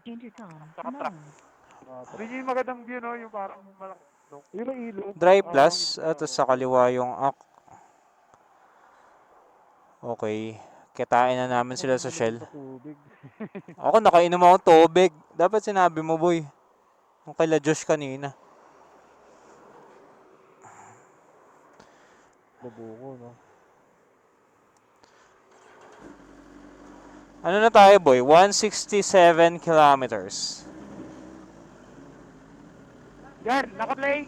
Intercom. Saka truck. Mode. Yun yung magandang view, no? Yung parang malaki. Yun ang ilog. Drive plus, at sa kaliwa yung okay. Kitain na namin sila sa Shell. Sa tubig. Ako nakainom ako tubig. Dapat sinabi mo, boy. Yung kaila Josh kanina. Babuko, no? Ano na tayo, boy? 167 kilometers. Yan, naka-play.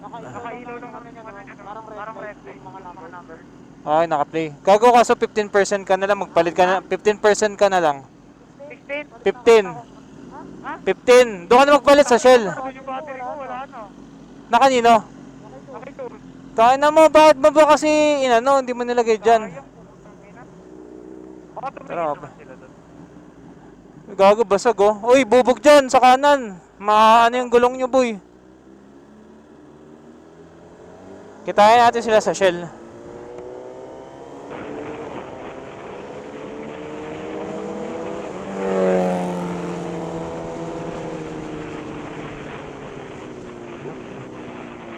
Nakailaw Nakailaw ng ng ano niya, parang red light, yung mga number. Okay, naka-play. Gago kaso 15% ka na lang. Magpalit ka na. 15% ka na lang. 16. 15. 15. Doon ka na magpalit sa Shell. Doon yung battery ko, wala na. Na kanino? Nakitun. Tayo na mo. Bakit mo ba kasi inano? Hindi mo nilagay dyan. Baka tumingin Tara, naman sila doon. Gago, basag oh. Uy, bubog dyan sa kanan. Maano yung gulong nyo, boy. Kitain natin sila sa Shell.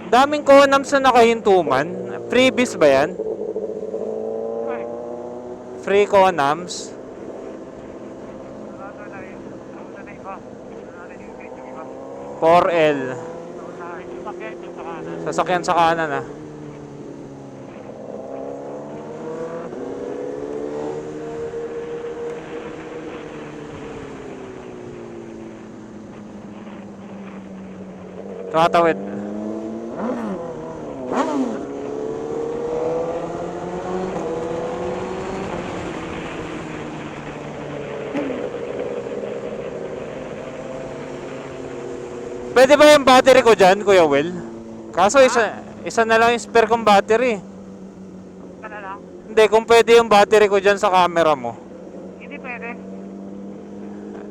Daming conams na nakahintuman. Freebies ba yan? Ay, Free conams. wala na yun. Wala na iba. Wala na yung grade yung iba. 4L. Wala yung sakyan yung sa kanan. Sasakyan sa kanan ah. Tumatawid. Pwede ba yung battery ko dyan, Kuya Will? Kaso isa na lang yung spare kong battery. Ka na lang. Hindi, kung pwede yung battery ko dyan sa camera mo. Hindi pwede.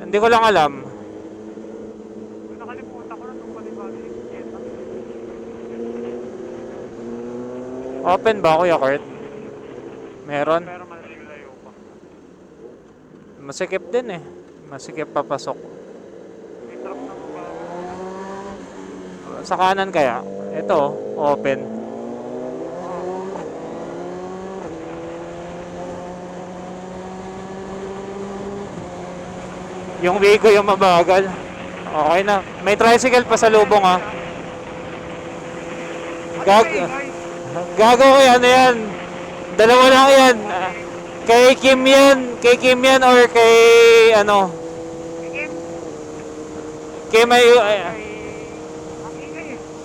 Hindi ko lang alam. Nakalimutan ko na nung pala yung battery ko. Open ba, Kuya Kurt? Meron? Pero malayo pa. Masikip din eh. Masikip papasok. May truck na mga. Sa kanan kaya? Ito, open. Yung Wigo yung mabagal. Okay na. May tricycle pa sa lubong ha. Gago ko yan, yan. Dalawa lang yan. Kay Kim yan. Kay Kim yan or kay ano. Kay may...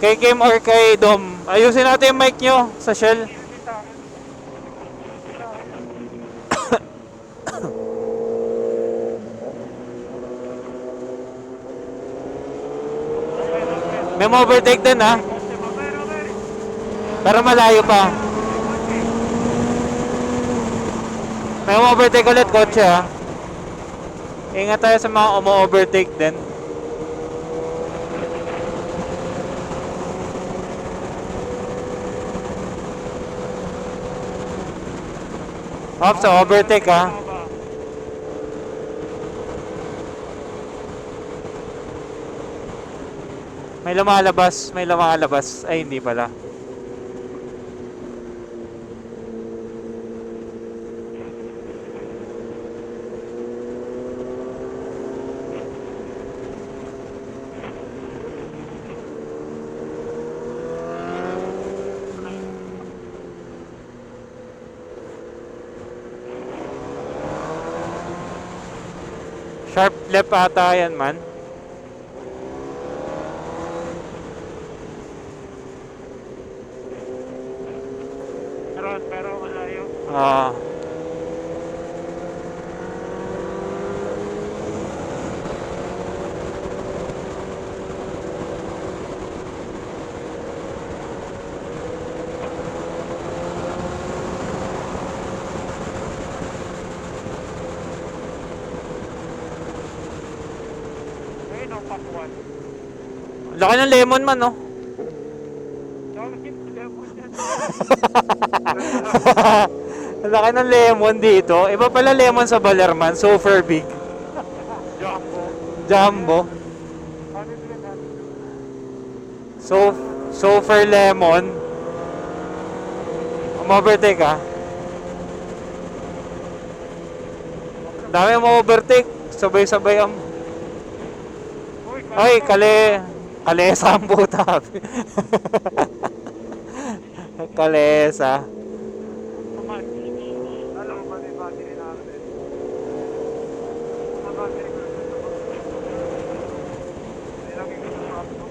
Kay Kim or kay Dom. Ayusin natin yung mic nyo sa Shell. May overtake din ha. Pero malayo pa. May overtake ulit kotse ha. Ingat tayo sa mga umu-overtake din. Off sa overtake ha. May lumalabas, may lumalabas. Ay, hindi pala. Sharp left ata yan man. Pero malayo. Ah. Ayun ang pakuan. Laki ng lemon man, no? Laki ng lemon dito. Iba pala lemon sa Balerman. Super big. Jumbo. Ano din yan? Sofer Lemon. Umovertake ah. Dami mo overtake. Sabay-sabay ang... Ay, kalesa ang puta. Kalesa. Alam mo ba yung battery natin? Ang battery ko yung gusto ko. Hindi lang yung gusto ko.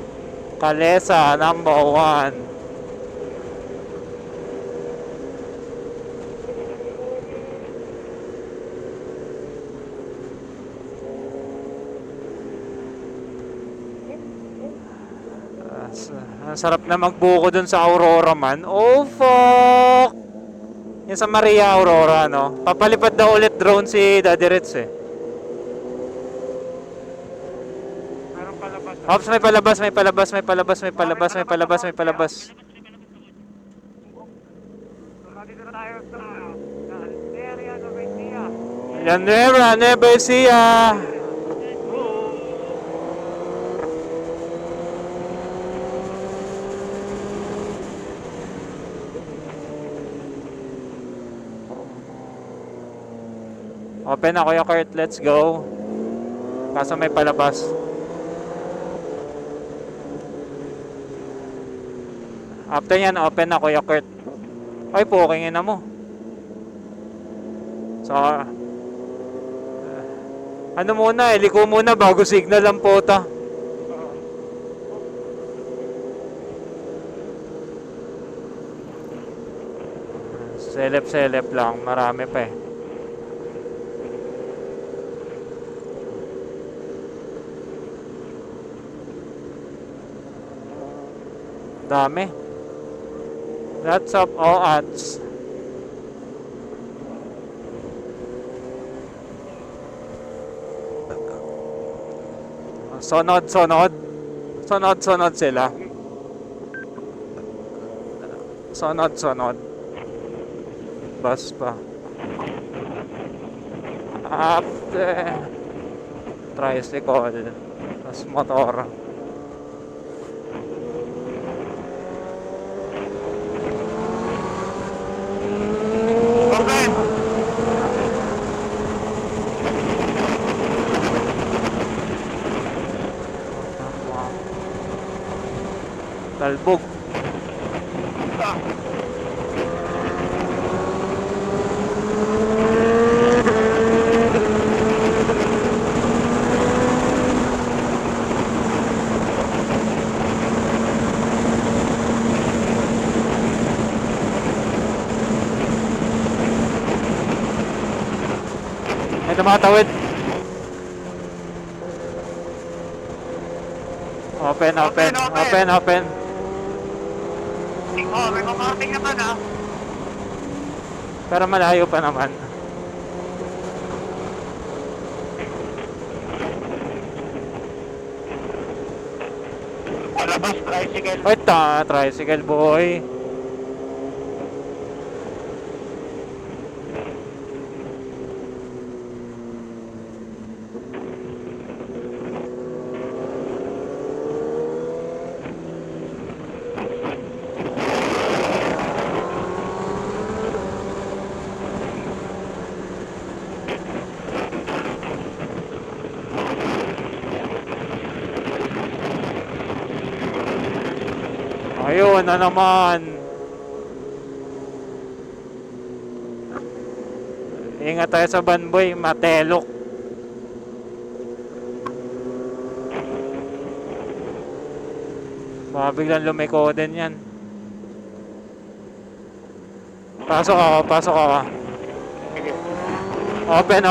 Kalesa, number 1. Ang sarap na magbuko dun sa Aurora man. Oh, fuck! Yan sa Maria Aurora, no? Papalipad daw ulit drone si Daddy Ritz, eh. Meron palabas. Ops, may palabas, may palabas, may palabas, may palabas, may palabas, may palabas. Nandito na tayo sa area ng Bentia. Llanera, Nevesia. Open na Kuya Kurt, let's go. Kaso may palabas. After yan, open na Kuya Kurt. Ay, pukingin na mo. So, ano muna, liko muna bago signal ang pota. Selep lang, marami pa eh. Dami. Lots of all ads. Sunod sila. Sunod. Bus pa. After tricycle. Tapos motor. Talbog. May tumatawid. Open. Oh, may kumakating naman ah. Pero malayo pa naman. Palabas, tricycle. Ay, tricycle boy. Ayun na naman. Ingat tayo sa banboy, matelok. Baka biglang lumiko din yan. Pasok ako. Open.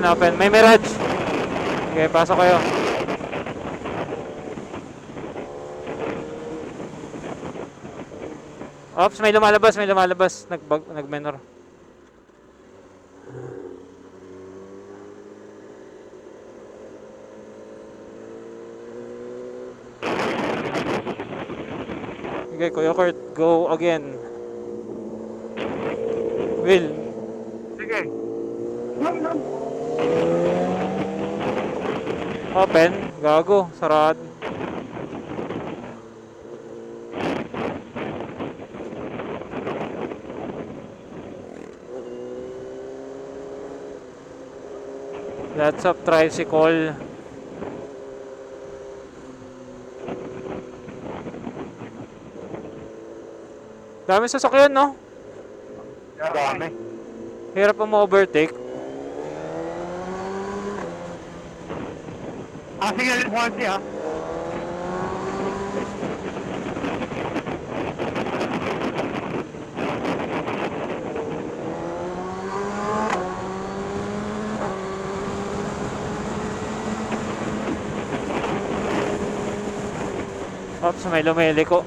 Open. May Mirage. Okay, pasok kayo. Ops, may lumalabas. Nag-menor. Okay, Kuya Kurt, go again. Will. Sige. Open? Gago. Sarad. Lots of tricycle. Dami sasakyan, no? Dami. Hirap pa ma-overtake. Sige, one siya. Ops, may lumiliko.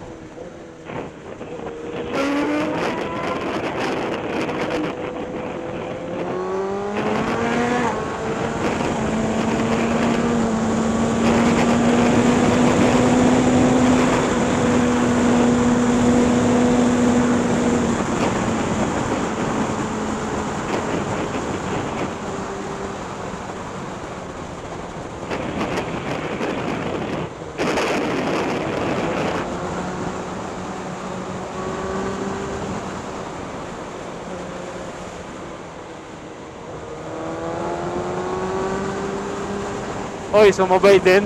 Oy, sumabay din.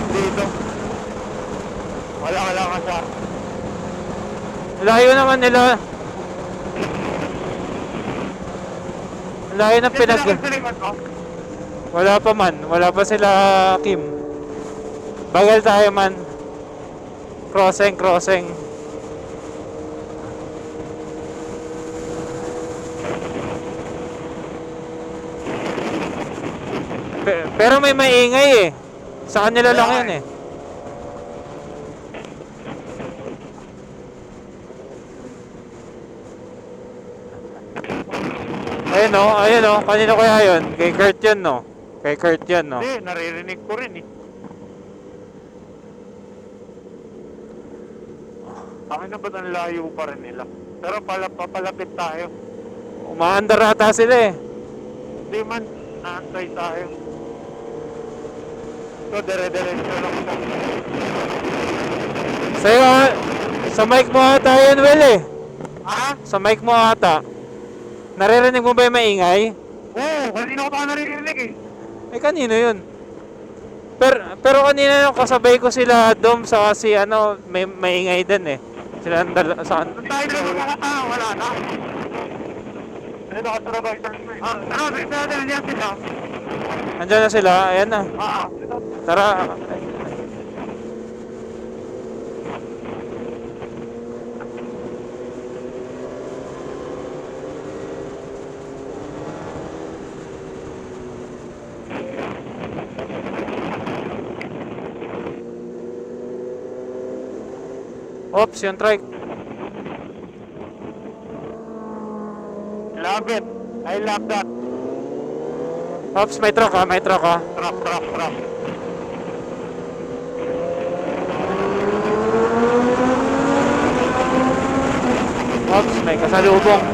Dito. Wala ka sa... Layo naman nila. Layo ng pinag... Wala pa man. Wala pa sila, Kim. Bagal tayo man. Crossing. Pero may maingay eh. Sa kanila lang yan eh. Ayun o. Kanino kaya yun? Kay Kurt yun, no? Kay Kurt yun, no? Hindi, naririnig ko rin eh. Akin na ba't ang layo pa rin nila? Pero papalapit tayo. Umaandar ata sila eh. Hindi man, naantay tayo. So, dire-diretso lang ito. Sa'yo, sa mic mo ata yun, Will eh. Ha? Sa mic mo ata. Naririnig mo ba yung maingay? Oo, kanina ko pa naririnig eh. Eh, kanino yun? Pero kanina yung kasabay ko sila Dom sa kasi ano, may maingay din eh. Sila saan? Nung tayo na mga tao, wala na. Ano, nakatrabay sa screen. Nandiyan sila. Andiyan na sila, ayan na. Tara. Oops, yung trike. Love it. I love that. Oops, may truck ha, may truck ha. Truck. Oops, may kasalubong.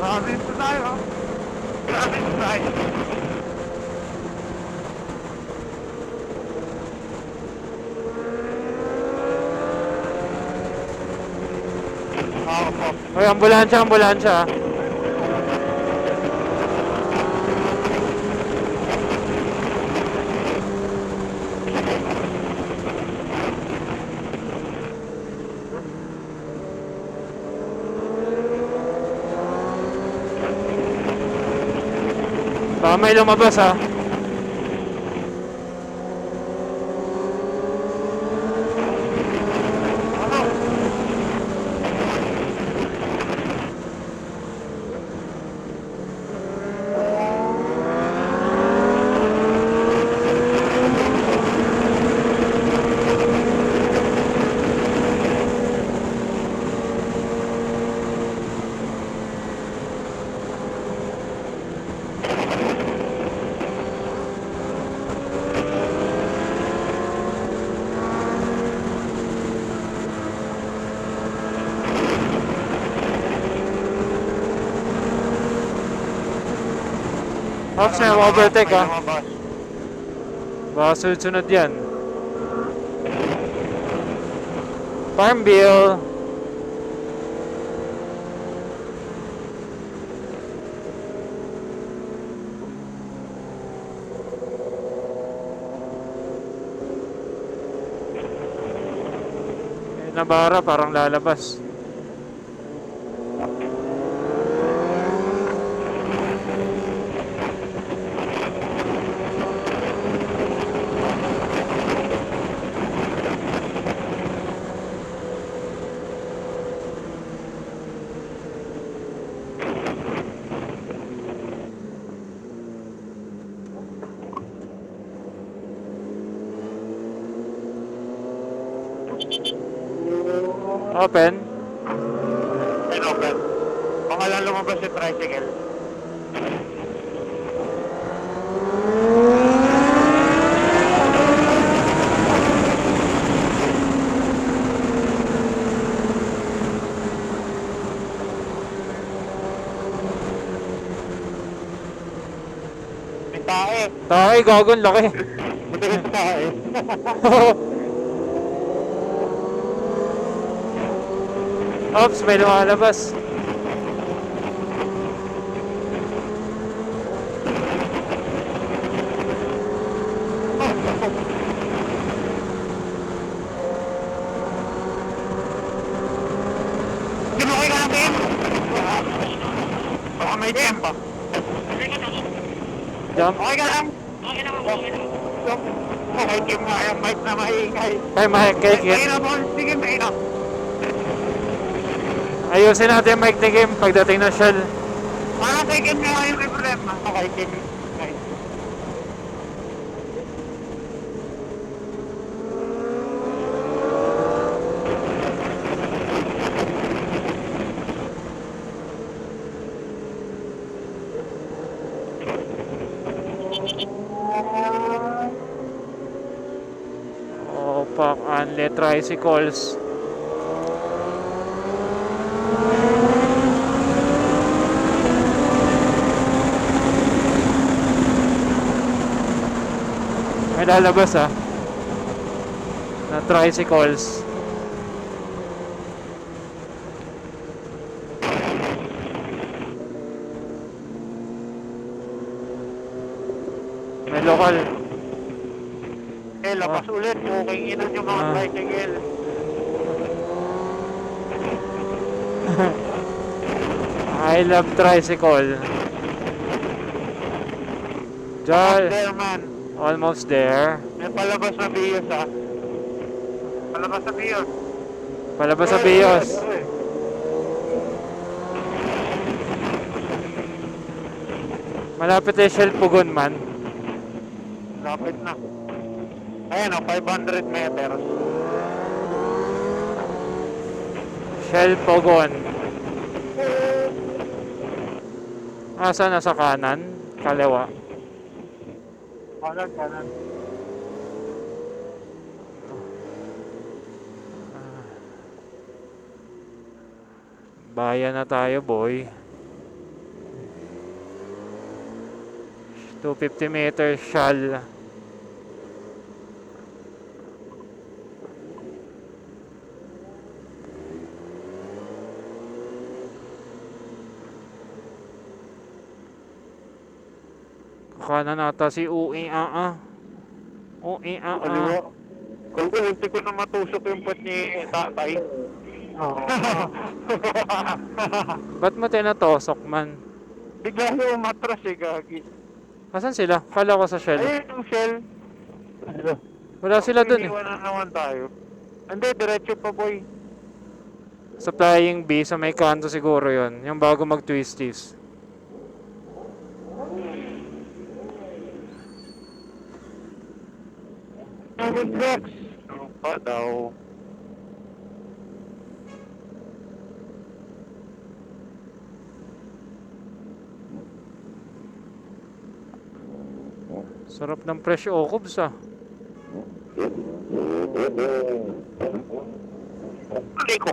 Grabe ito tayo. Grabe ito tayo. Ay, ambulansya. Baka may lumabas ha. Ops, may overtake ha. Lumabas. Baka sunod-sunod yan. Farmville. Nabara parang lalabas. Open. Ayun, open. Baka lang lumabas yung tricycle. May tae. Tayo, gagon, laki. Buti yung tae. Ops, may lumalabas. Ginukoy ka natin! Baka may jam pa. Jump. Okay ka lang? Okay na. Okay, Kim nga yung mic na maingay. Kay mahigkik yun. Mahirap po. Sige, mahirap. Ayusin natin yung mic ni Kim pagdating ng Shell. Parang kay Kim nga yung may problema. Okay, Kim. Okay. Opak, Anle, tricycles. May lalabas ha. Na tricycles. May lokal. Labas ulit. Muking inan yung mga Ah. tricycle. I love tricycle. Diyan. There, man. Almost there. May palabas na biyos, ha? Palabas na biyos. Palabas sa Bios. Malapit yung Shell Pugon man. Lapit na. Ayan, 500 meters. Shell Pugon. Asa na sa kanan? Kaliwa. Kanan. Bayan na tayo, boy. 250 meters Shell. Kanan nata si UIAA. UIAA. Kaliwa. Kung ulti ko na matusok yung puwet ni tatay. Oo. Ba't mo tinatosok man? Bigla yung umatras, gagi. Asan sila? Kala ko sa Shell. Ayun yung Shell. Ano? Wala sila dun eh. Iniwan na naman tayo. Hindi, diretso pa boy. Sa Flying B, sa may kanto siguro yon. Yung bago mag-twisties. Good Rex. Ano pa daw? Sarap ng fresh okobs ah. Liko.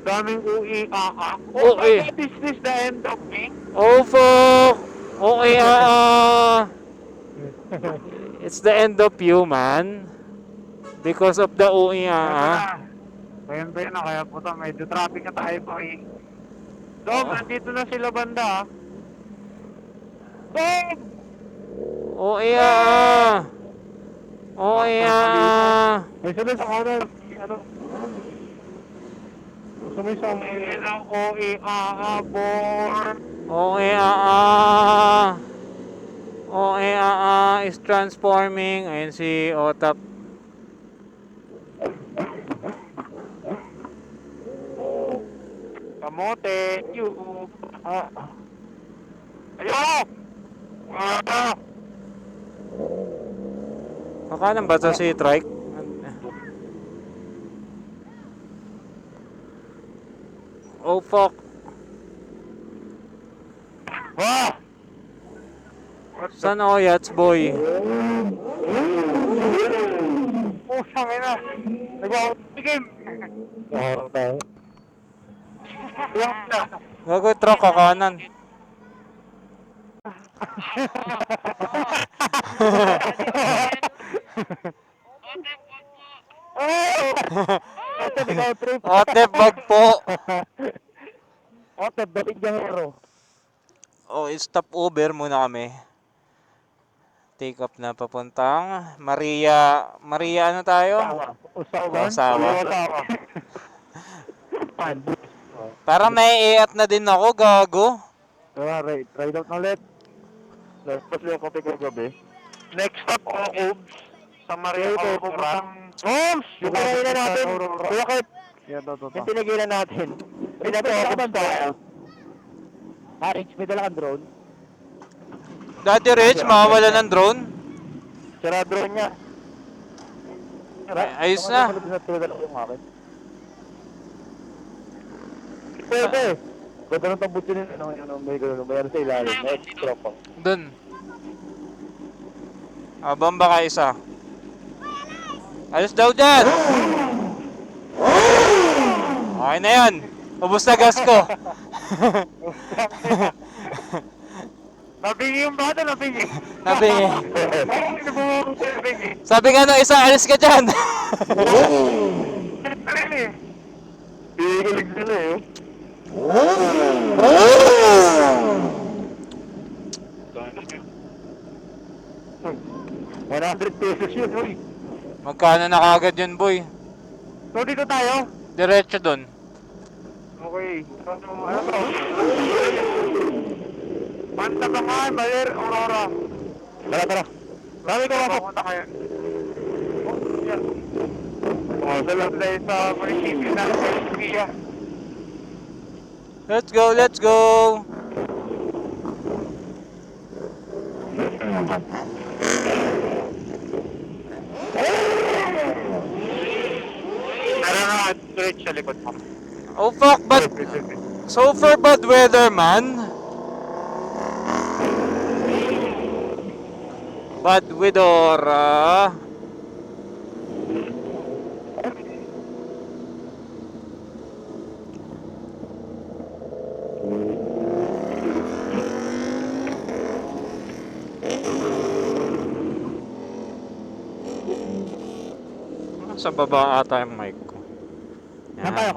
Daming UI-AA. UI. Is this the end of me? Oh fuck! Okay it's the end of you man. Because of the UI Ngayon ba yun na kaya puta, medyo traffic na tayo pa eh. Dom, nandito na sila banda ah. Dom! Okay Okay May sabi sa kanan. Ano? Gusto mo isang ilang OEAA board. Okay Okay is transforming. Ayun si Otap. Kamote. Ayaw! Kakanan ba ito si Trike? Oh fuck. Wah! Saan ako yats boy? Pusang ina. Nag-out-game. Parang tayo. Iyak na. Gago truck kakanan. Oh! Ate, nag-out-trip. Otep bag po. Ate, balik yung hero. Oh, stop over muna kami. Take up na papuntang Maria ano tayo? Usawa. Usawa. Pan. Para may iat na din ako, gago. Ride out na ulit. Tapos yung kopi ko gabi. Next stop, Oaks. Sa Maria Aurora. Oaks! Yung pinagilan natin. Bakit? Yung pinagilan natin. Pinapakaban tayo. Rich, may dala kang drone. Dati Rich, mawawala ng drone. Sira drone niya. Ayos na. Pwede. Pwede nang tambutin yun. May gano'n. Mayroon sa ilalim. May extra pa. Dun. Bomba ka isa. Ayos daw dyan. Okay na yan. Ubus na gas ko. Nabingi yung bata, nabingi. Nabingi. Sabi nga nung isa, alis ka dyan. Pigilig sila eh. 100 pesos yun, uy. Magkano na kagad yun, boy? So, dito tayo? Diretso dun. Okay. Ano to? Pantabangan, Baler, Aurora. Tara. Marami ka mapapunta kaya. Salam tayo sa munisipyo na Pia. Let's go. Tara nga, diretso sa likod mo. Oh fuck, but so far bad weather, man. Bad weather. Sa baba ata yung mic ko. Saan tayo,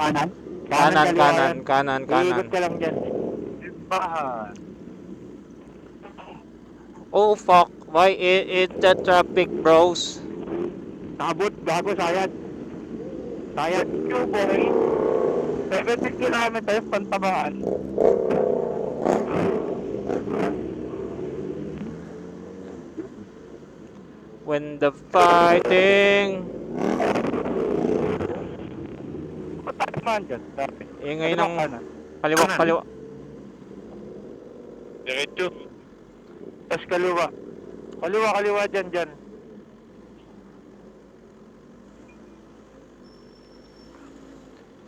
kanan? Kanan. Iikot ka lang dyan. Simbahan. Oh fuck, why is the traffic, bros? Nakabot, gago, sayad. Sayad. Yo, boy. 70 kilometers, Pantabangan. When the fighting... Tamaan dyan, dati. Ingay ng... Kanan. Kaliwa, Kanan. kaliwa. Diretso. Tapos kaliwa. Kaliwa dyan.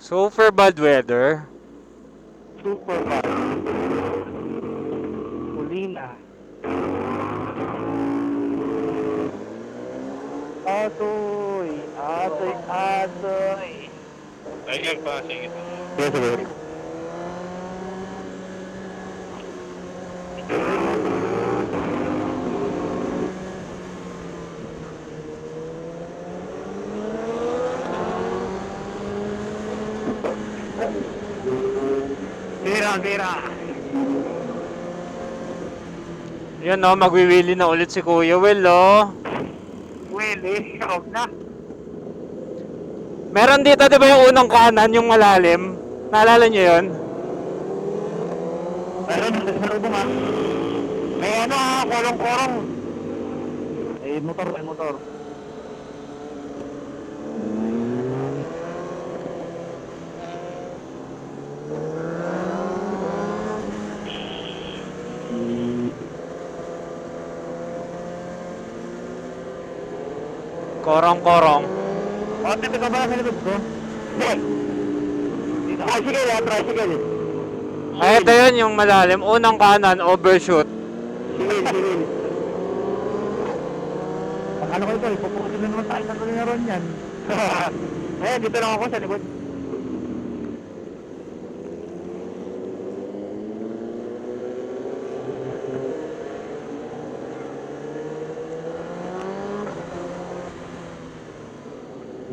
Super bad weather. Super bad. Huli na. Atoy. Ayun pa, sige. Yes, sir. Bira. Yan no, magwiwili na ulit si Kuya Will, oh. Willie, huwag na. Meron dito, di ba yung unang kanan, yung malalim? Naalala nyo yun? Meron ba nga? May ano kolong-korong. Motor. Korong-korong. Dito ka ba sa likod ko? Hindi. Tricycle. Ay, ito yun yung malalim. Unang kanan, overshoot. Sige. Ano ko ito, ipupusin na naman tayo sa kalinaron yan. Dito lang ako sa likod.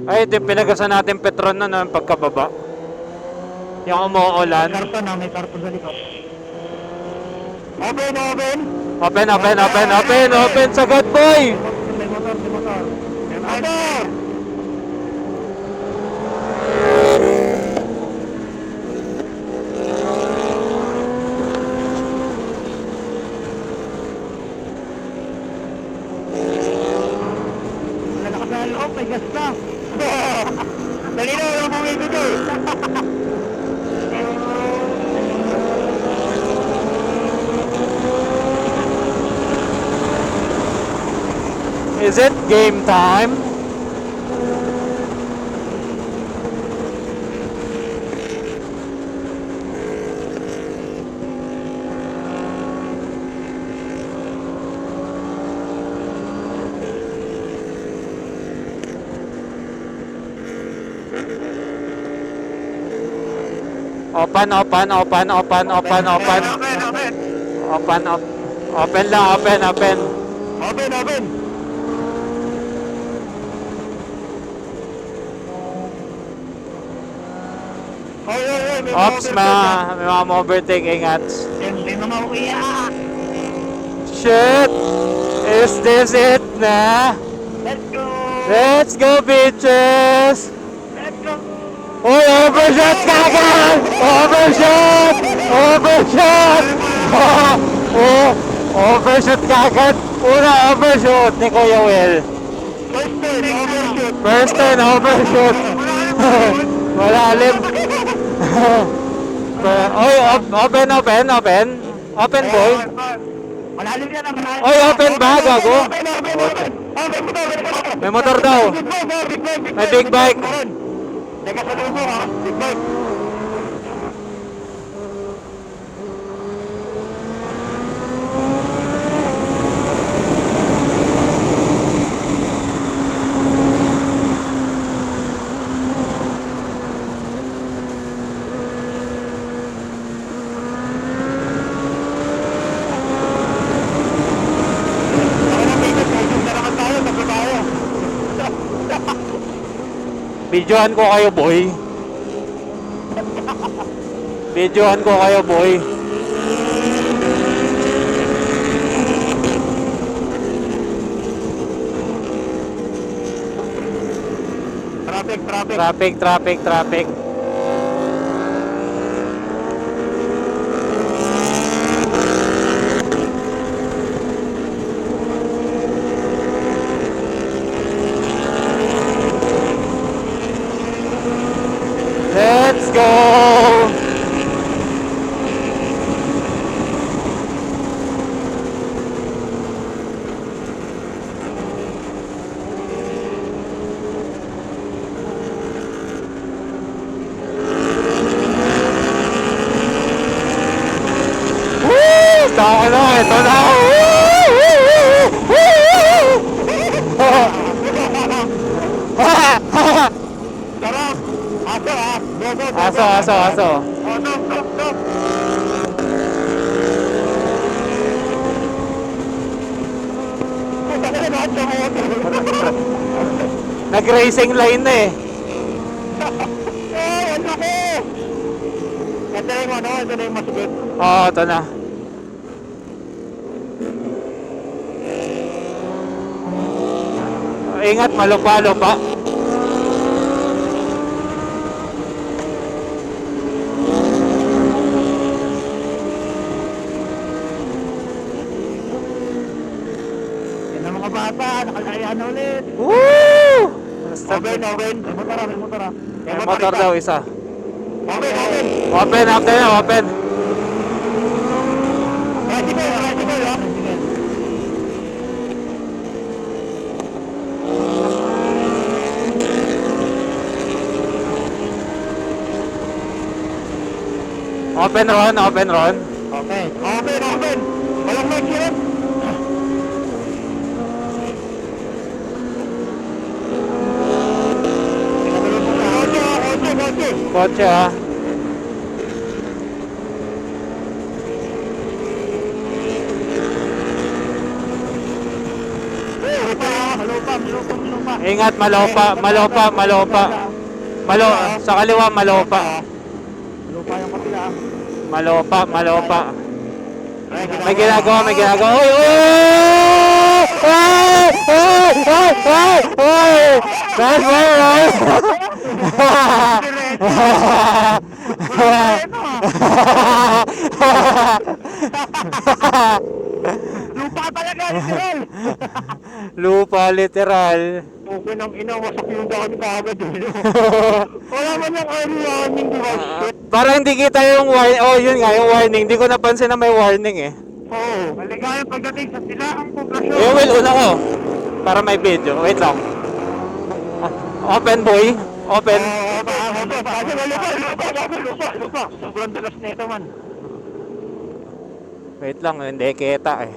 Ay, ito yung pinagasan natin Petron na ng pagkababa. Yung umuulan. May karton sa likod. Open, sagad boy! May motor. Motor! Lalakas na loob, may gas na. Dali na, walang bumibig eh. Is it game time? Open lang. Open. May Ops, may mga overtake, ingat. May mga uya. Shit! Is this it na? Let's go, bitches! Uy, overshot kagad! Overshot! Overshot kagad! Una overshoot ni Kuya Will. First turn, overshoot. Malalim. Oy, open boy. Malalim yan ang malalim. Oy, open ba, gago? May motor daw. May big bike. Teka sa lumo ha, big bike. Videohan ko kayo, boy. Traffic. Taka na, ito na. Sarap! Aso ah! Go, go, go! Aso, aso, aso. Oh, stop! Puta ka na, aso mo! Nag-racing line na eh. Oh, ang laki! Ito na yung ano, ito na yung masugod. Oo, ito na. Ingat, malupa-lupa. Yan ang mga bata, nakalaya na ulit. Woo! Open. May motor ah. May motor daw isa. Open. Open, open na, open. Tricycle ah. Open Ron, open Ron. Open. Walang mic yun. Kotse. Kotse ah. Malupa. Ingat, malopa. Sa kaliwa, malopa. Malupa yung kapila. Malopa. May ginagawa. Uy! That's right! Lupa talaga, literal. Lupa, literal. Okay nang inawasak yung daan kagad yun. Wala man yung early warning device. Shit. Parang hindi kita yung warning. Oh, yun nga, yung warning. Hindi ko napansin na may warning eh. Oo. Maligayang pagdating sa silaang poblasyon. Eh, well, una ko. Para may video. Wait lang. Open, boy. Open. Lupa. Sobrang dalas na ito man. Wait lang, hindi kita eh.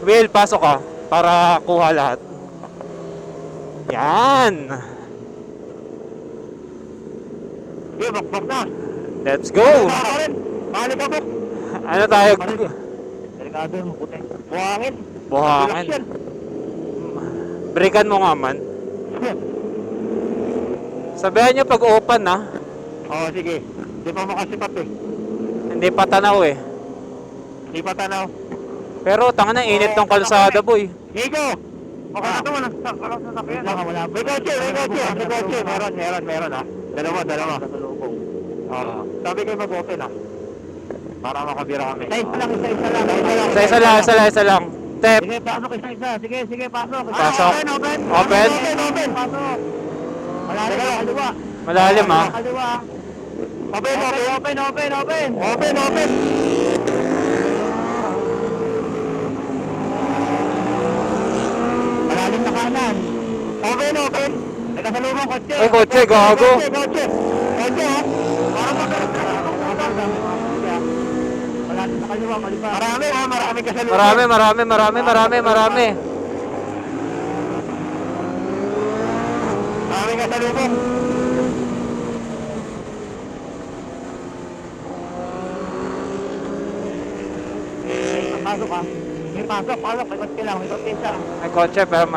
Will, pasok ka. Para kuha lahat. Yan. Okay, bakbak na. Let's go. Balik ako. Ano tayo? Delikado yung puti. Buhangin. Buhangin. Breakan mo nga man. Sabihan nyo pag open na. Oo, sige. Hindi pa makasipat eh. Hindi pa tanaw eh. Hindi pa tanaw. Pero tanga na init ng kalsada boy. Nico! Okay na ito, walang sasakyan. Wala. May kotse. Meron ah. Dalawa. Oo. Sabi kayo mag-open ah. Para makabira kami. Isa lang. Step. Sige, pasok isa. Sige, pasok. Pasok. Open. Pasok. Kaliwa. Malalim ah. Kaliwa. Open. Malalim na kanan. Open. Nakasalubong kotse. Ay, kotse, gago. Kotse ha. Parang magkaroon na. Malalim na kaliwa. Marami kasalubong. Marami. Marami kasalubong. Pasok ha. Pasok. May kotse lang. May kotse siya. May kotse pero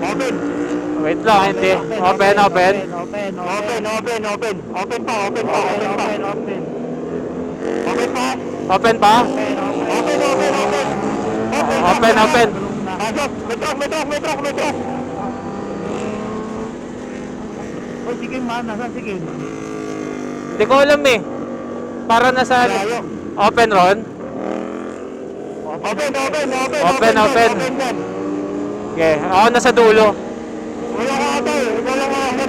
Open. wait lang, hindi. Open. Open pa. Open pa? Open. Pasok. May truck. Oy, sige man. Nasaan sige? Hindi ko alam eh. Para nasa Layo. open Ron. Open. Okay, ako nasa dulo. Wala ka ata eh. Wala ka ata.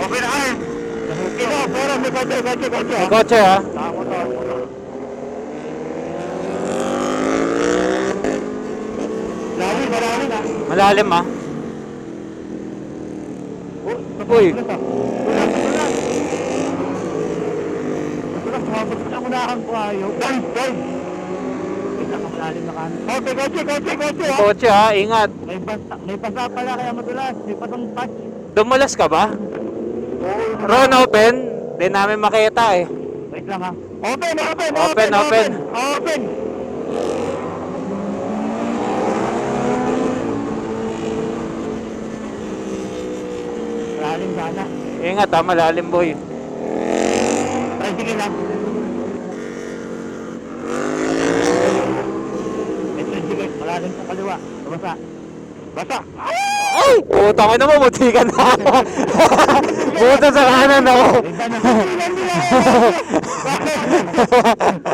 Open na kayo. Ito, pero may kotse. May kotse ah. Takot ako. Marami na. Malalim ah. Uy. Ako na akong buhayo. Guys! Malalim na kanan. Kotse! Kotse ha, ingat. May basa pala kaya madulas. May pasang touch. Dumulas ka ba? Ron, open. Di namin makita eh. Wait lang ha. Open! Malalim sana. Ingat ha, malalim boy. Ay, sige lang. Sige, malalim sa kaliwa. Basa. Ay! Puta ko naman, buti ka na. Puta sa kanan ako.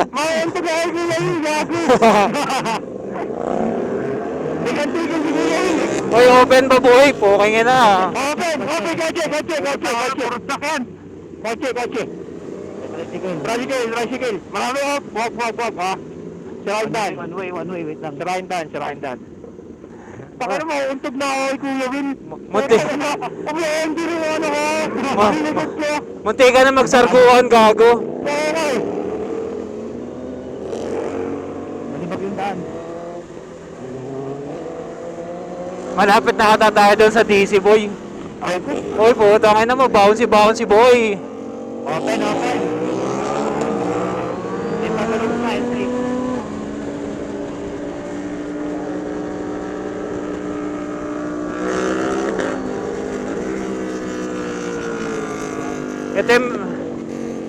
Maento ka ako ngayon, gago. Tigan, sige ngayon. Uy, open ba boy? Puking na. Open, kotse. Kotse. Tricycle. Marami off. Wag ha. Sirain One way, wait lang. Sirain dan. Baka naman, untog na ako kay Kuya Will. Munti. Hindi rin ano ko. Mahiligod ko. Munti ka na magsarguan, gago. Okay. Malibag yung daan. Malapit na ata tayo doon sa DC boy. Uy, puta ka na mo. Bouncy boy. Open. May pasalog na, entry. Itim.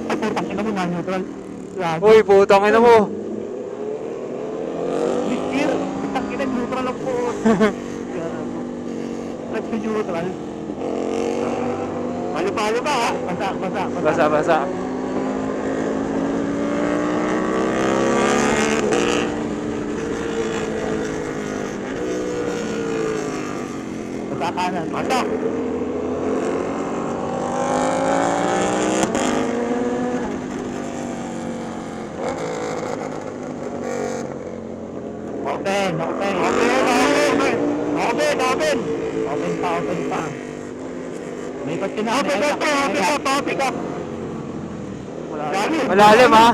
Ay, putang ina mo, neutral. Uy, putang ina mo. Mister, putang ina, neutral lang po. Nag-neutral. Palo ka ha? Basa. Basa kanan. Basa. Open pa. May kotse na. Open ka. Malalim ha.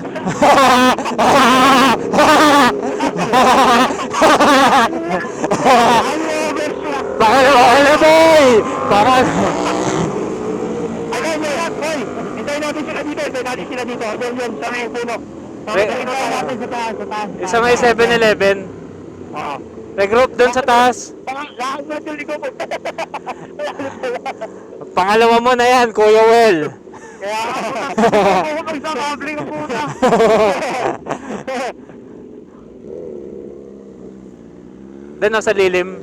Baka boy. Baka. Hoy! Hintayin natin sila dito. Yun, sa may puno. Hintayin natin sa taas. Isa may 7-Eleven. Oo. Regroup doon sa taas. Lahat na tuloy ko po. Pangalawa mo na yan, Kuya Well. Kaya ako kayo sa public ang puta. Doon sa lilim.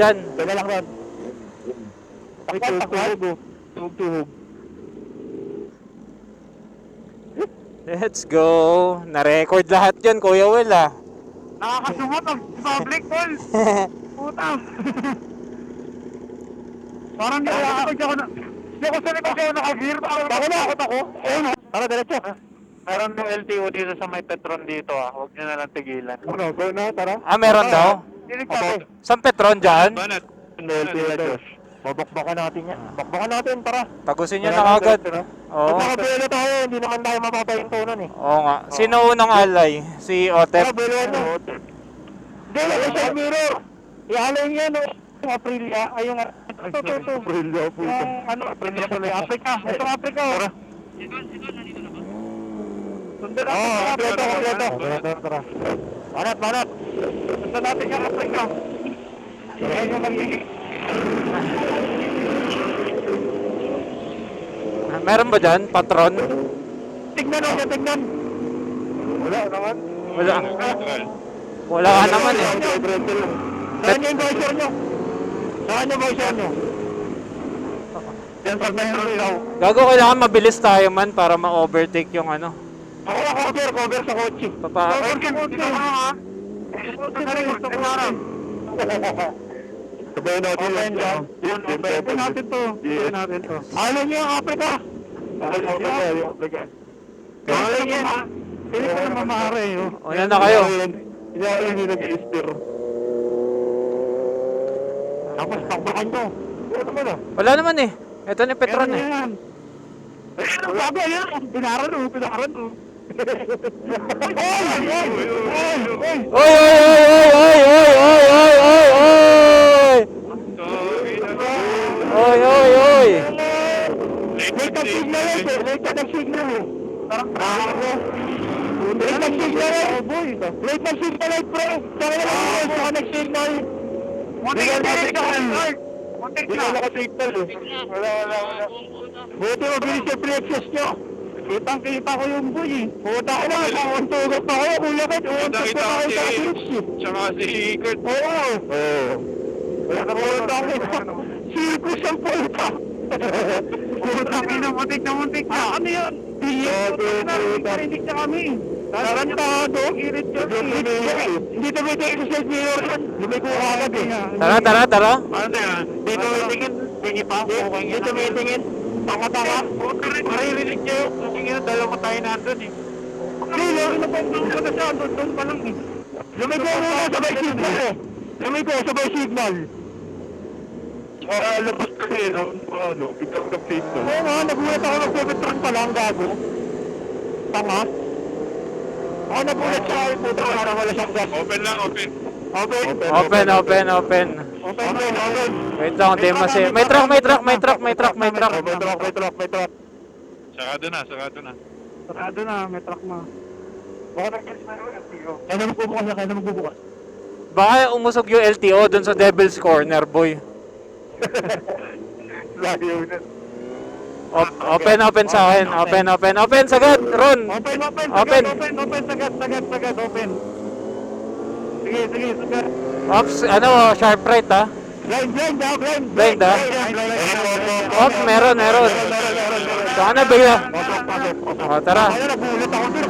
Diyan. Teka lang ron. Tuhog. Let's go. Na-record lahat yun, Kuya Well ah. Nakakasumot ang public call. Puta. Parang hindi ako na. Hindi ako sanay kasi ako naka-gear. Takot ako. Tara, diretso. Meron ng LTO dito sa may Petron dito ah. Huwag nyo na lang tigilan. Go na, tara. Ah, meron daw? Saan Petron dyan? LTO Josh. Babakbakan natin yan. Bakbakan natin, tara. Tagusin nyo na agad. Oo. Pag nakabelo tayo, hindi naman tayo mapapahintunan eh. Oo nga. Sino unang alay? Si Otep? Belo na. Hindi, wala siya mirror. Ihalay niya no. Yung Aprilia, ay yung... Ito. Aprilia, puto. Yung ano, Aprilia tuloy. Africa. Ito Africa. Tara. Sundan natin yung Africa. Tara. Banat. Sundan natin yung Africa. Ayan yung magiging. Meron ba dyan? Patron? Tignan. Wala naman. Wala ka naman eh. Saan yung voicer nyo? Yan pag may ilaw. Gago, kailangan mabilis tayo man para ma-overtake yung ano. Ako na cover sa kotse. Cover sa kotse. Sabayin natin yan. Sabayin natin to. Ano niyo ang Africa? Yung Africa. Ano niya? Hindi ko na mamahari yun. Una na kayo. Hindi nag-i-steer. Tapos takbakan nyo. Wala naman eh. Ito na yung Petron eh. Yan. Ano bago yan? Pinaran mo. Oy, oy, oy, oy, oy, oy, oy, oy, oy! Oy, oy, oy! Late ang signal eh. Late ang signal eh. Parang bravo. Late ang signal eh. Late ang signal eh, bro. Saka na lang saka nag-signal. Muntik na signal. Muntik na. Wala ka signal eh. Wala. Buti mabilis yung pre-access nyo. Kitang-kita ko yung boy eh. Puta ko na, kakuntugat pa ako. Kuya Kat, uuntot ko ako sa Twitch eh. Tsaka si Kurt. Oo. Wala ka puta ko. Circus ang puta. Puta ka muntik na. Ano yun? Narinig na kami. Tarantado. Irit yun eh. Hindi tumitingin sa side mirror yan. Lumiko ka agad eh. Tara. Ano yan? Hindi tumitingin. Hindi pa. Hindi tumitingin. Tanga-tanga. Maririnig niyo. Tingin na dalawa tayo nandun eh. Hindi, lagi na pang doon ka na siya. Doon pa lang eh. Lumiko muna sabay signal eh. Lumiko sabay signal. Labas ka eh. Pick up the signal. Oo nga, nagulat ako nag-Petron pa lang gago. Tanga. Ako nagulat siya ay puto para wala siyang gas. Open lang, open. Open. Wait lang, di mas eh. May truck. Sarado na. Sarado na, may truck na. Baka nag-catch na yung LTO. Kaya na magbubukas. Baka umusog yung LTO dun sa Devil's Corner, boy. Lagi yun. Open sa akin. Open, sagad, Ron. Open. Sagad, open. Sige, sagad. Ops, ano, sharp right ha. Blind ah. Ops, meron. Saka na bigla. O, tara. Nagulat ako dun.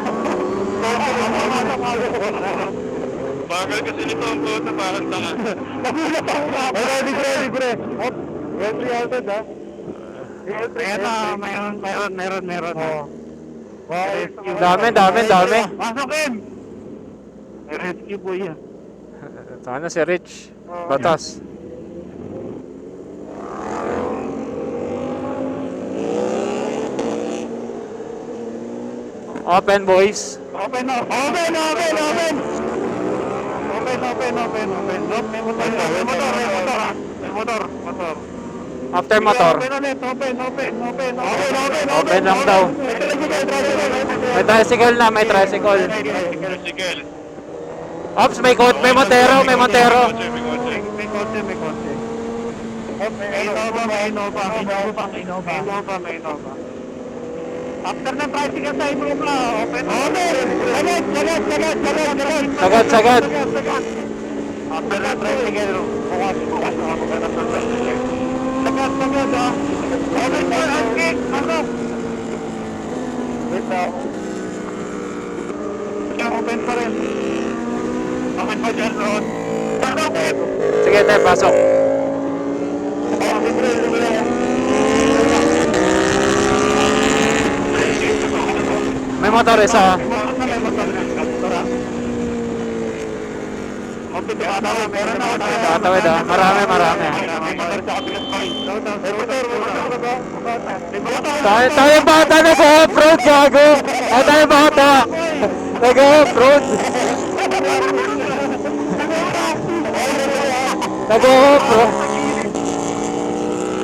Bagal kasi nito ang puto, parang tanga. Nagulat ako nga. Ready, pre. Entry outed ha. Ayan na, meron. Dami. Pasukin! May rescue boy yan. Saka na si Rich. Batas. Open, boys. Open. May motor. After motor. Open lang daw. May tricycle na. Tricycle. Ops, may Montero. May kotse. May kotse. May Innova. After ng tricycle sa Innova, open. Sagad. After ng tricycle, bukas na ako ka ng tricycle. Sagad ha. Open mo, angkin, ano? Wait now. Open pa rin. Open pa dyan, Ron. Open. Sige, tayo, pasok. May motor isa. Tatawid ah. Marami. Tayo bata nag-off-road, gago. Tayo bata. Nag-off-road.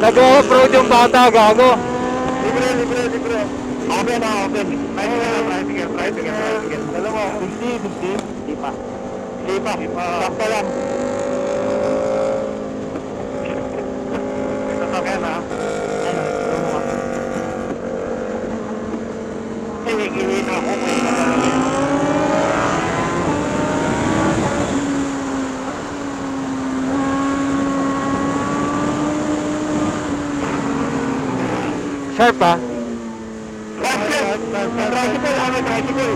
Nag-off-road yung bata, gago. Libre. Open. Tricycle. Dalawa. Hindi pa. Sakto lang. Sasakyan ha. Hihingin ako. Sharp ah. Tricycle.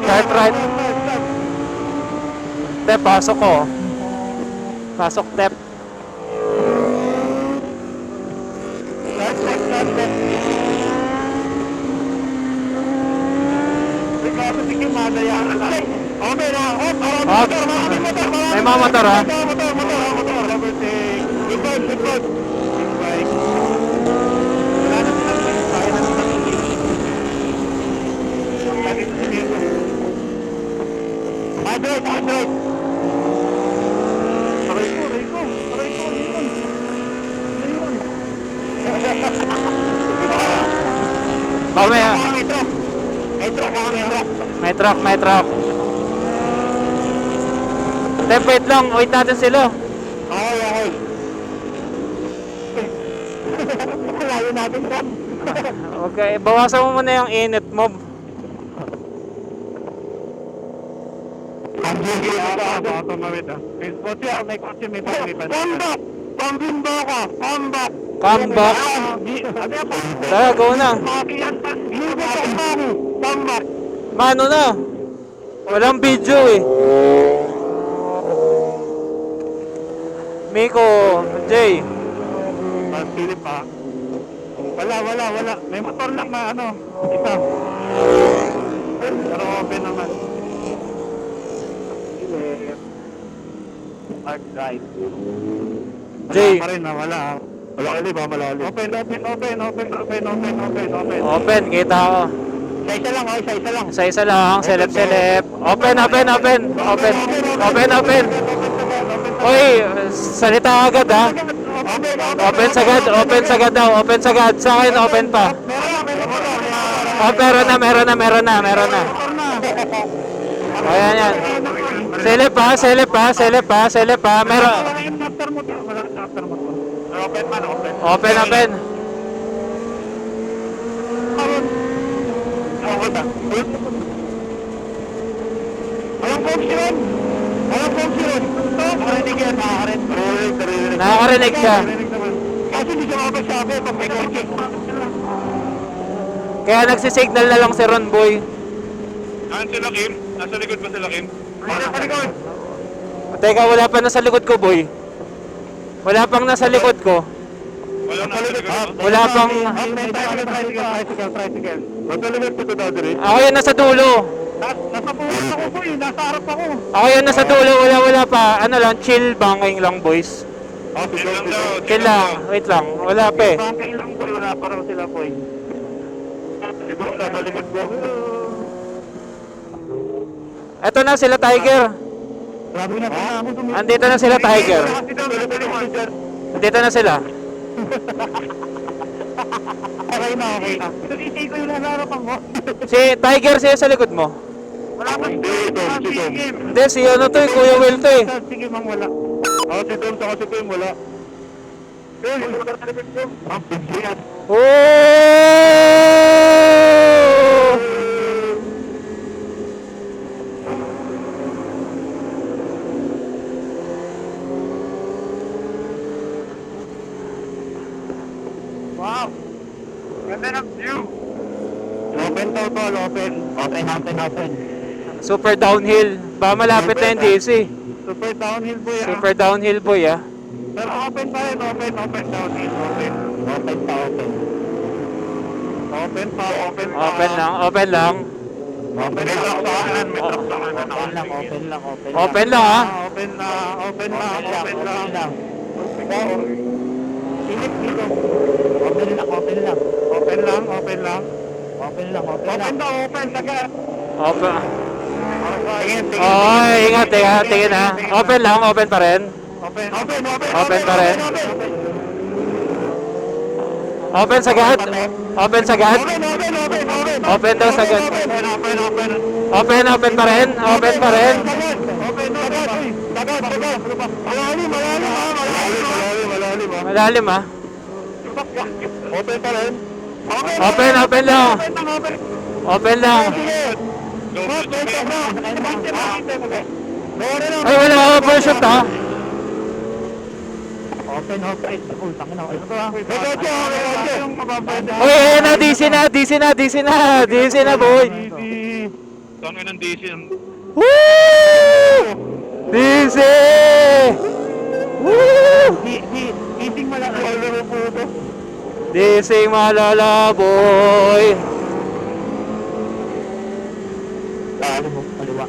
Sharp right. Tep, pasok ko. Tep. ah. Motor. Overtake. Likod. Bike. Wala na silang bike. Kaya na silang bike. Ang galing sa dito. Hydrate. Aray ko. Mamaya. May truck. May truck. Wait lang, wait natin sila. Okay. Layo natin yan. Okay, bawasan mo muna yung init mo. May kotse, may pagripan. Comeback! Comeback. Tara, go na. Comeback! Mano na. Walang video eh. Miko, Jay. Philip pa. Wala. May motor lang na ano. Isa. Pero open naman. Hard drive. Jay. Wala pa rin na, wala. Malalim. Open. Open, kita ko. Isa lang. Isa lang, selep. Open. Uy, salita agad ha. Open sagad daw. Sa akin, open pa. Oh, meron na. Ayan yan. Selep pa. Meron. Open. Walang function. Nakakarinig siya. Kasi hindi siya makasabi pag may kotse. Kaya nagsisignal na lang si Ron Boy. Saan sila, Kim? Nasa likod ba sila, Kim? Nasa likod. Teka, wala pa nasa likod ko, boy. Wala pang nasa likod ko. Walang nasa likod mo? Wala pang... Tricycle. Nasa likod ko daw din. Ako yan nasa dulo. Nasa buwan ako po eh. Nasa harap ako. Ako yan nasa dulo. Wala pa. Ano lang, chill banging lang, boys. Chill lang daw. Chill lang. Wait lang. Wala pa eh. Bangkay lang po. Wala pa raw sila po eh. Diba nasa likod ko? Eto na sila, Tiger. Grabe na po na ako tumingin. Andito na sila, Tiger. Andito na sila. Okay na. Pinag-isay ko yung nasa harapan mo. Si Tiger, siya sa likod mo. Wala pa si Kim. Hindi, si ano to eh. Kuya Will to eh. Sige mang wala. Si Tom saka si Kim wala. Ang bigyan yan. Oh! Wow! Ganda ng view! Open to tol, open. Open. Super downhill. Ba malapit na yung DC. Super downhill boy ah. Super downhill boy ah. Pero open pa rin, open downhill, open. Open pa. Open lang. Open lang. Open lang sa kanan, may truck sa kanan. Open lang ah. Open lang. Silip dito. Open lang. Open, taga. Open. Tingin. Oh, ingat, tingin ha. Open lang, open pa rin. Open pa rin. Open sagad. Open sagad. Open daw sagad. Open pa rin. Open pa rin. Malalim ah. Open pa rin. Open lang. Open lang. Ay, wala overshoot ha. Open. Uy, ayan na, DC na boy. Tangin ng DC. Woo! DC! Woo! Ising malaki po ito. DC malala boy. Kaliwa.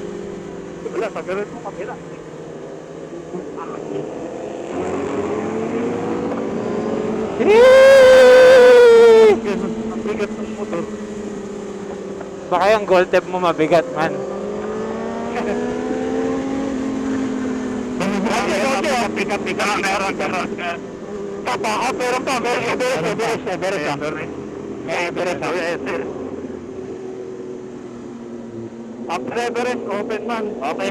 Wala, tagalan mo kapila. Baka yung gold tip mo mabigat, man. Pika-pika, meron. Tapa ako, pero pa, Everest. After Everest, open man. Open.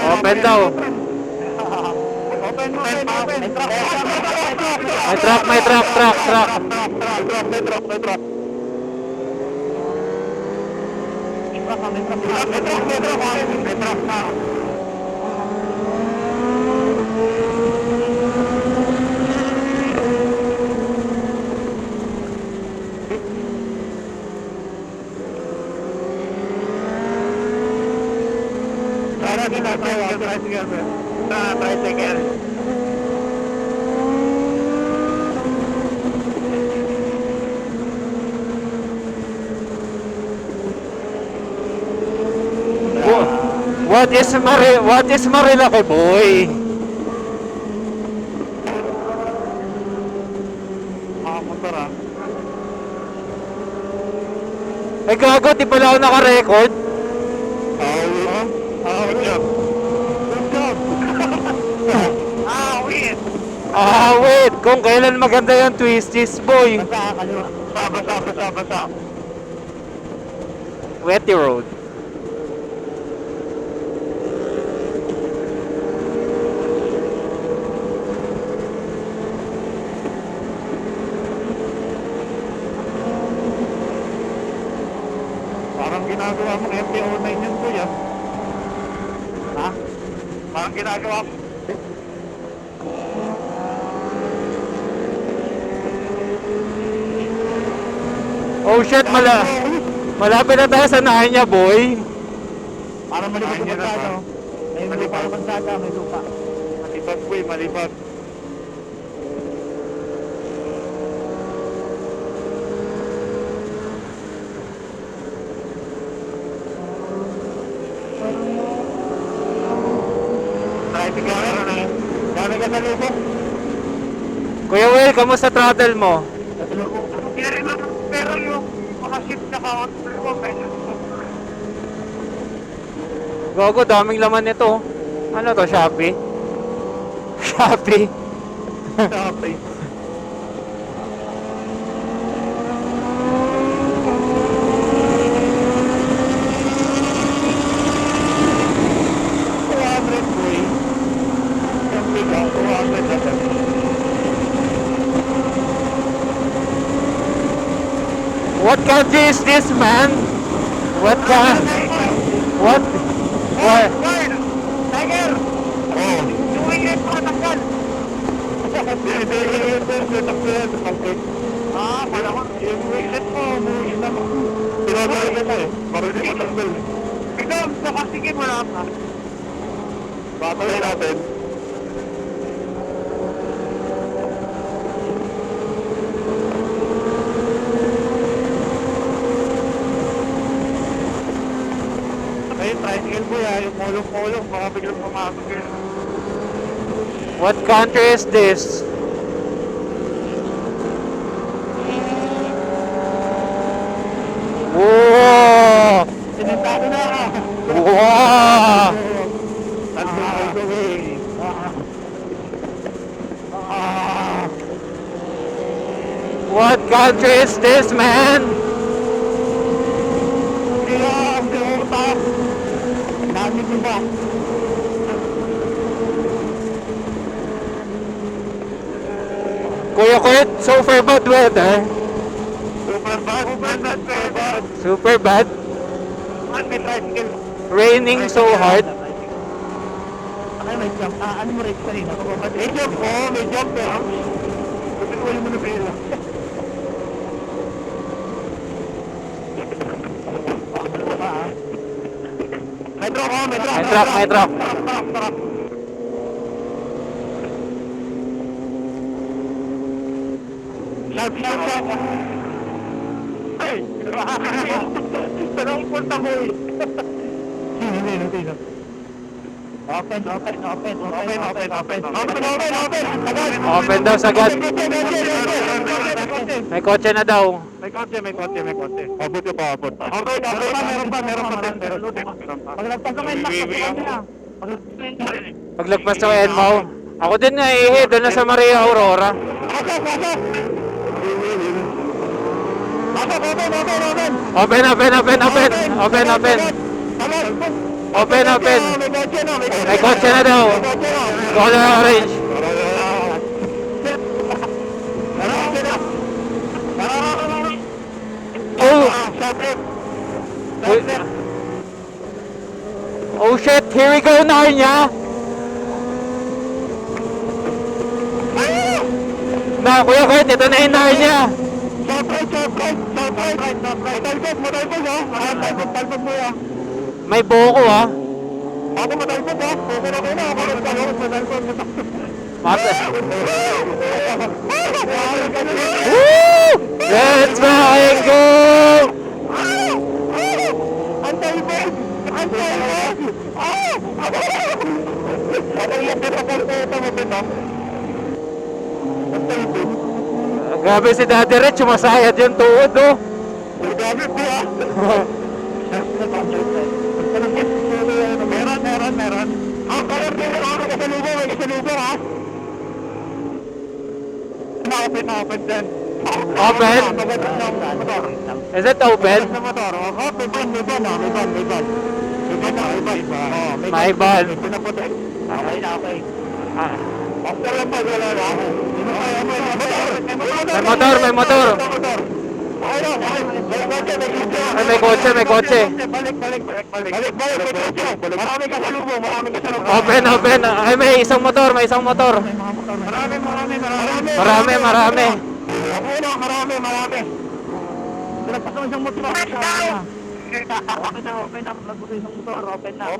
Open daw. May truck. Tricycle. What is Marilaki, boy? Motor ah. Ay gago, di pala ako naka-record. Good job. Wait. Wait, kung kailan maganda yung twisties, boy. Basa. Wetty road. Parang ginagawa mong MPO9 yun, kuya. Ha? Parang ginagawa mo. Oh shit, malapit na tayo sa nahin niya, boy. Parang malibag yung magsada. May lupa yung magsada, may lupa. Malibag, boy, malibag. Dami ka sa lubok. Kuya Will, kamusta throttle mo? Pero yung makasip na counter ko, Gogo, daming laman nito. Ano to, Shopee? Shopee? Shopee. What country is this, man? What? Tiger! Oh. Yung it pa natanggal. Pala ko. Yung winglet mo, umuwi na mo. Pinabalik na eh. Parang hindi matanggal. Ikaw, sige mo lang ha. Batay natin. Tricycle po yan, yung molong-molong, baka biglang pumasok yun. What country is this? Whoa! Sinintado na ka! Wow! What country is this, man? Namin ko ba? Kuya Kurt, super bad weather. Super bad. May tricycle. Raining so hard. Ay, may jump. Ano mo rin kanina? May jump po, may jump pero. Kasi ko yung manubela. May truck. Shout. Ay! Saan ang punta mo eh? Sino? Open. Open daw sagad. May kotse na daw. May kotse. Abot ka pa, abot. Okay, meron pa. Paglagpas ng enmak, Paglagpas ng Enmao. Ako din nga doon na sa Maria Aurora. Open. May kotse na daw. Color orange. Oh! Oh shit, here we go, Narnia! Na, Kuya Kurt, ito na yung Narnia! May boko ah. Woo! Let's fucking go! Grabe si Daddy Red, sumasayad yung tuhod oh. Meron. Ang color din ako may kasalubong ha. Open dyan. Open? Is it open? May ban. Okay. Ah, May motor. ay, may kotse. Balik. Marami kasalubong. Open. Ay, may isang motor. Marami. Marami. Marami. Pinagpas naman siyang motor. Open na.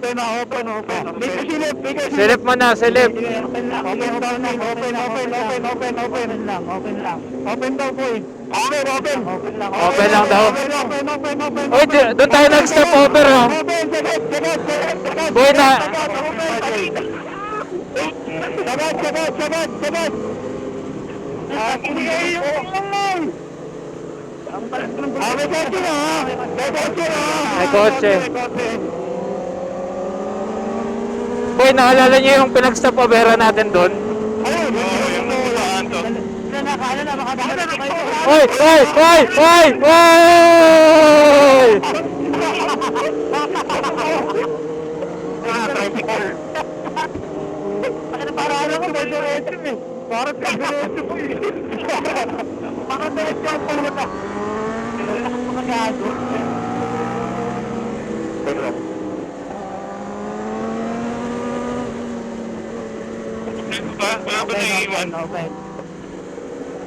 May kasilip. Silip mo na, silip. Open lang. Open daw, boy. Open lang. Open lang daw. Open. Uy, doon tayo nag-step over oh. Boy na. Sabat. May kotse. Boy, naalala niyo yung pinag-step over natin doon? Oy!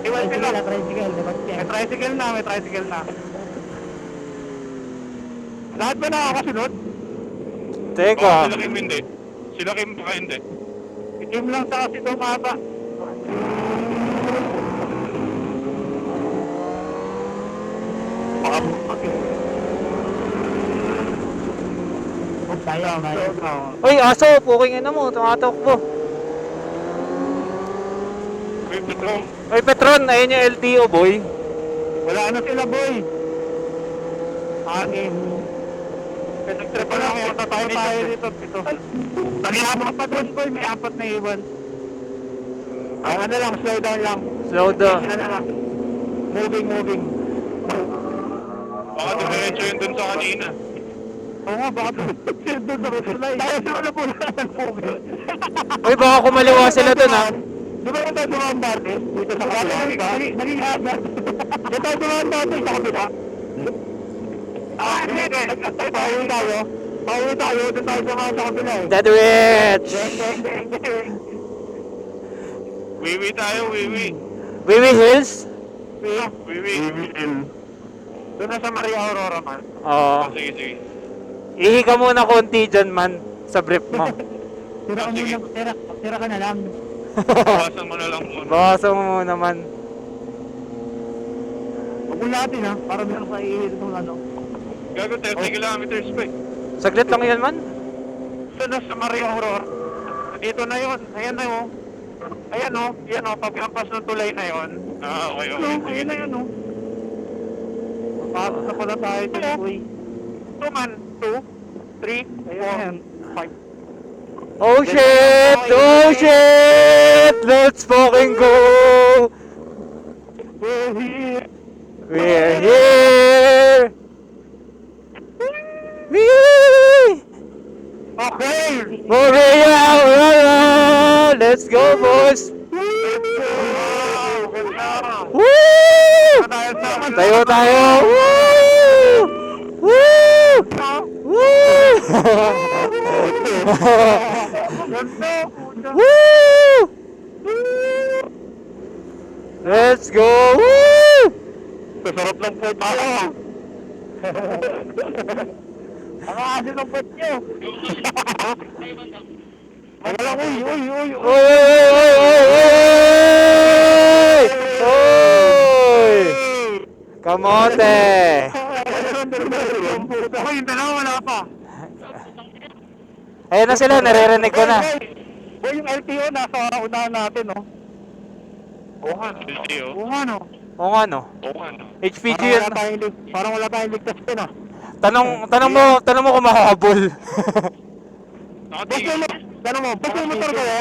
Iwan sila. Tricycle. May tricycle na. Lahat ba nakakasunod? Teka. Sila Kim hindi. Sila Kim baka hindi. Itim lang sa kasi tumaba. Uy, aso, puking ina mo, tumatakbo. Wait, Petron. Uy, Petron, ayun yung LTO, boy. Wala na sila, boy. Anim. Pinag-trip pa lang ako. Tayo dito. Talihabang pa doon, boy. May 4 na iwan. Ang ano lang, slow down lang. Slow down. Ano lang. Moving. Baka diretso yun dun sa kanina. Oo nga, baka doon sa Rosalay. Tayo sa wala po lang ng moving. Uy, baka kumaliwa sila dun ha. Di ba yung tayo dumaan dati? Dito sa kabila? Naging agad. Di tayo dumaan dati sa kabila? Hindi. Pauwi tayo. Doon tayo dumaan sa kabila eh. Dead Rich! Wiwi tayo, wiwi. Wiwi Hills? Wiwi. Doon na sa Maria Aurora man. Oo. Sige. Ihi ka muna konti dyan man sa brief mo. Tira ka na lang. Bawasan mo na lang muna. Bawasan mo muna man. Huwag mo natin ha. Para meron ka iihit itong ano. Gago 30 kilometers pa eh. Saglit lang yan man. Doon na sa Maria Aurora. dito na yun. Ayan na yun. Ayan o. Yan o. Pagkampas ng tulay na yun. Ah, okay, Ano? okay. Ayan na yun o. Pasok na pala tayo dito. Uy. 2 man. 2, 3, 4, 5. Oh shit! Oh shit! Let's fucking go! We're here. We're here! Wee! Okay! Maria! Let's go, boys! Wow! Ganda! Woo! Tayo Tayo! Woo! Woo! Woo! Ganda! Woo! Let's go! Woo! Sarap ng food ako! Ang asin ng food nyo! Ano lang, uy! Oy, oy, oy, oy! Oy! Kamote! Ako yung dalawa, wala pa. Ayun na sila, naririnig ko na. Boy, yung LTO nasa unahan natin, no? Oo nga, LTO. Oo nga, no? Oo nga no. Oo nga, no? HPG Parang yun. wala tayong parang wala tayong ligtas din, ah. Tanong mo kung mahahabol. Nakatingin. Tanong mo, basta yung motor kayo?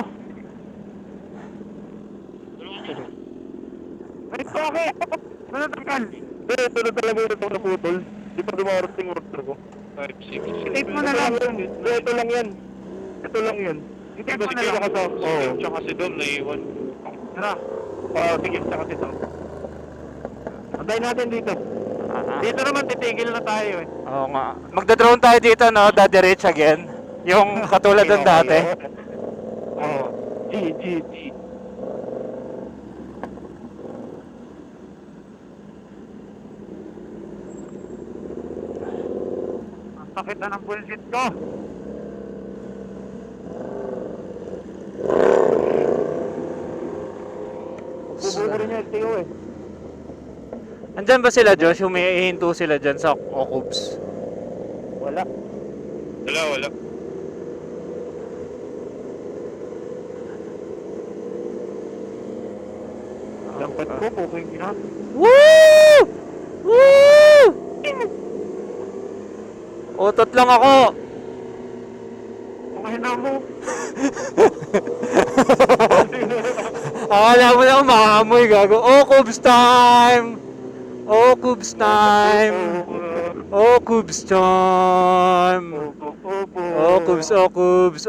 Ay, bakit? Ano tagal? Ito na talaga yung motor na putol. Di pa dumarating yung motor ko. 5, 6, Tape mo na lang. Ito lang yan. Ito lang yan. Tape mo na lang. Oo. Tsaka si Dom naiwan. Tara. Oo, sige. Tsaka si Tom. Antayin natin dito. Dito naman titigil na tayo eh. Oo nga. Magda-drone tayo dito no, Daddy Rich again. Yung katulad ng dati. Oo. G. Ang sakit na ng bullshit ko. Bubuko rin yung LTO eh. Andyan ba sila Josh? Humihinto sila dyan sa Okubs. Wala. Wala. Dapat ko, puking ina. Woo! Woo! Utot lang ako. Kumahin na mo. Akala mo na umaamoy gago. Okubs time! Okubs time! Okubs time! Okubs.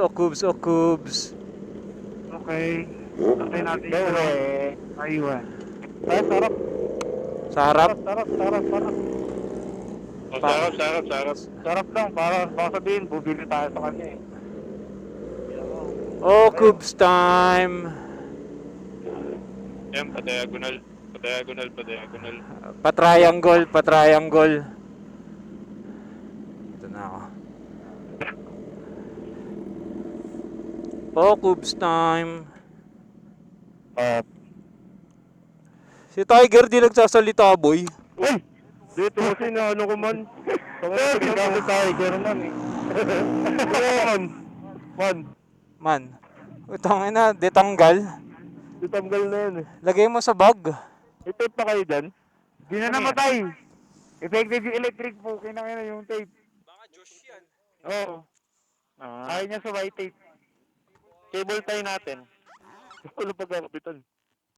Okay. Antay natin yung aywan. Ay, sarap. Sa harap. Sarap. Oh, sarap. Sarap lang, para baka sabihin, bubili tayo sa kanya eh. Okubs time! Yan, pa-diagonal. Patriangle. Ito na ako. Okubs time! Si Tiger di nagsasalita, boy. Uy! Dito kasi na ano ko man. Pagkakita ko tayo, gano'n man eh. Man. Utang ina, detanggal. Ditanggal na yan eh. Lagay mo sa bag. Itape pa kayo dyan? Di na namatay. Effective yung electric po. Kinakina yung tape. Baka Josh yan. Oo. Ayaw niya sa white tape. Cable tie natin. Wala pagkakapitan.